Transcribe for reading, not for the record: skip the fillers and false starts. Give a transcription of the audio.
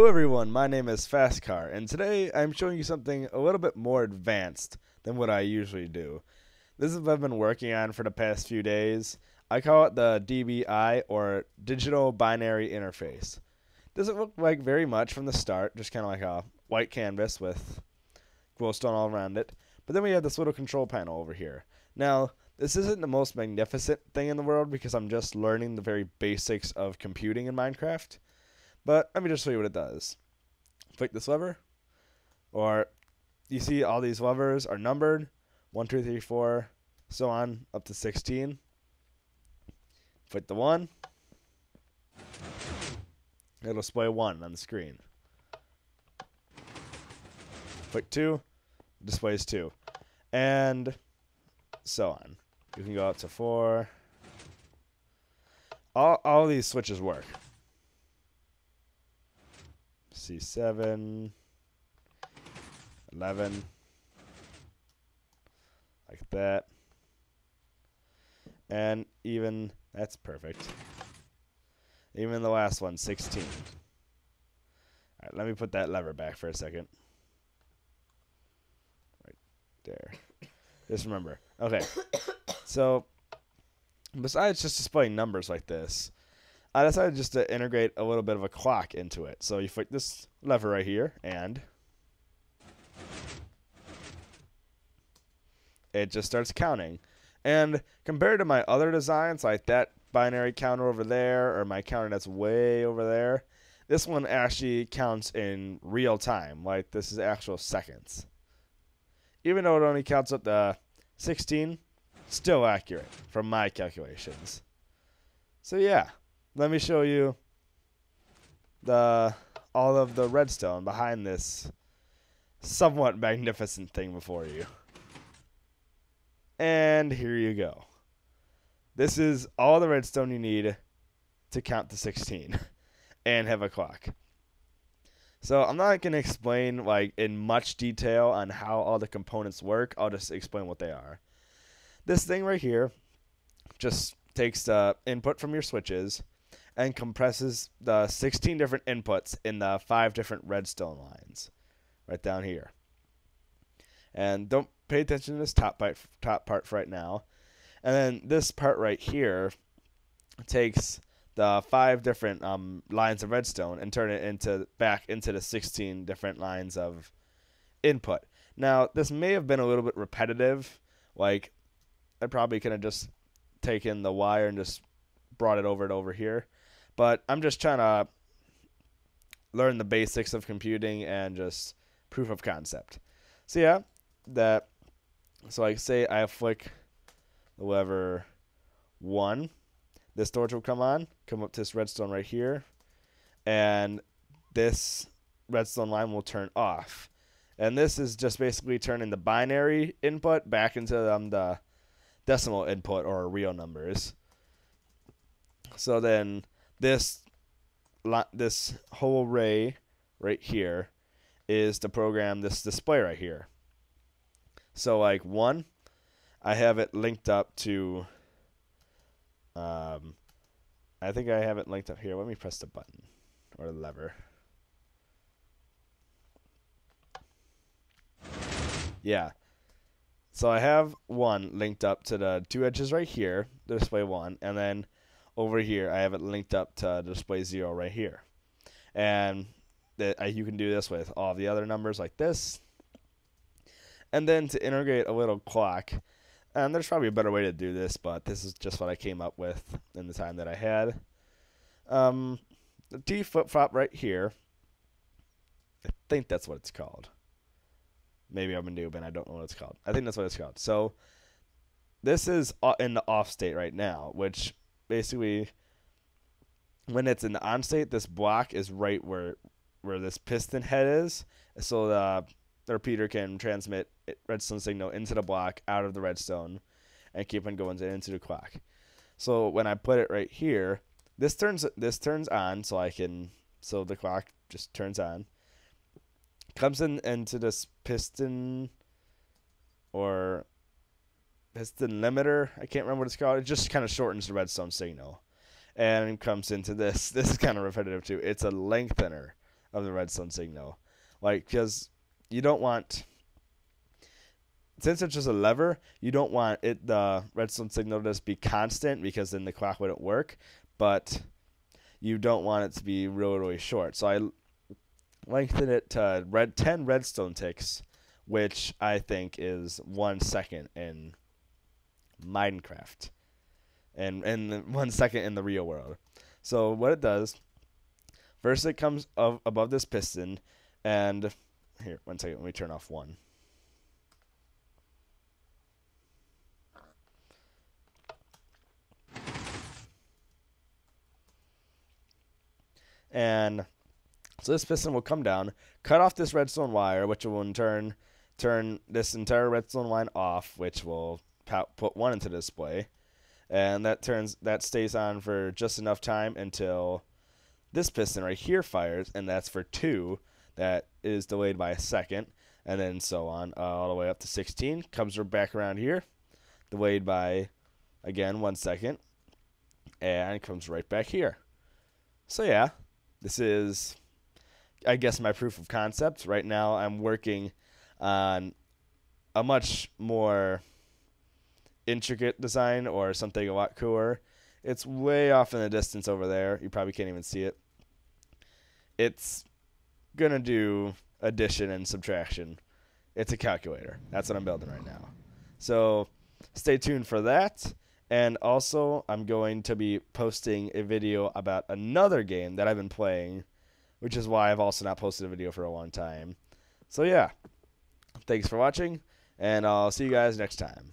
Hello everyone, my name is Fastcar, and today I'm showing you something a little bit more advanced than what I usually do. This is what I've been working on for the past few days. I call it the DBI, or Digital Binary Interface. Doesn't look like very much from the start, just kind of like a white canvas with glowstone all around it. But then we have this little control panel over here. Now, this isn't the most magnificent thing in the world because I'm just learning the very basics of computing in Minecraft. But let me just show you what it does. Click this lever, or you see all these levers are numbered 1, 2, 3, 4, so on up to 16. Click the 1, it'll display 1 on the screen. Click 2, displays 2, and so on. You can go up to 4. All these switches work. C7, 11, like that, and even, that's perfect, even the last one, 16. Alright, let me put that lever back for a second, right there, just remember, okay, so, besides just displaying numbers like this, I decided just to integrate a little bit of a clock into it. So you flick this lever right here, and it just starts counting. And compared to my other designs, like that binary counter over there, or my counter that's way over there, this one actually counts in real time. Like, this is actual seconds. Even though it only counts up to 16, still accurate from my calculations. So yeah. Let me show you all of the redstone behind this somewhat magnificent thing before you. And here you go. This is all the redstone you need to count to 16 and have a clock. So I'm not going to explain like in much detail on how all the components work. I'll just explain what they are. This thing right here just takes the input from your switches and compresses the 16 different inputs in the 5 different redstone lines right down here. And don't pay attention to this top part for right now. And then this part right here takes the 5 different lines of redstone and turn it back into the 16 different lines of input. Now, this may have been a little bit repetitive. Like, I probably could have just taken the wire and just brought it over here. But I'm just trying to learn the basics of computing and just proof of concept. So yeah, so like say I flick the lever 1, this torch will come on, come up to this redstone right here, and this redstone line will turn off. And this is just basically turning the binary input back into the decimal input, or real numbers. So then this whole array right here is to program this display right here. So like 1, I have it linked up to, I think I have it linked up here. Let me press the button or the lever. Yeah. So I have 1 linked up to the 2 edges right here, the display 1, and then over here I have it linked up to display 0 right here. And you can do this with all the other numbers like this. And then to integrate a little clock, and there's probably a better way to do this, but this is just what I came up with in the time that I had. The T flip-flop right here, I think that's what it's called. Maybe I'm a noob and I don't know what it's called. I think that's what it's called. So this is in the off state right now, which basically when it's in the on state, this block is right where this piston head is. So the repeater can transmit redstone signal into the block, out of the redstone, and keep on going into the clock. So when I put it right here, this turns on, so the clock just turns on. Comes into this piston or piston limiter. I can't remember what it's called. It just kind of shortens the redstone signal. And comes into this. This is kind of repetitive too. It's a lengthener. of the redstone signal. Like, because you don't want, since it's just a lever, you don't want the redstone signal to just be constant, because then the clock wouldn't work. But you don't want it to be really, really short. So I lengthen it to 10 redstone ticks, which I think is 1 second in Minecraft, and 1 second in the real world. So what it does, first it comes above this piston, and here, 1 second, let me turn off one. And so this piston will come down, cut off this redstone wire, which will in turn turn this entire redstone line off, which will put 1 into display. And that stays on for just enough time until this piston right here fires, and that's for 2. That is delayed by a second, and then so on, all the way up to 16. Comes back around here, delayed by, again, 1 second, and comes right back here. So yeah, this is, I guess, my proof of concept. Right now I'm working on a much more intricate design, or something a lot cooler. It's way off in the distance over there. You probably can't even see it. It's going to do addition and subtraction. It's a calculator. That's what I'm building right now. So stay tuned for that. And also, I'm going to be posting a video about another game that I've been playing, which is why I've also not posted a video for a long time. So yeah, thanks for watching, and I'll see you guys next time.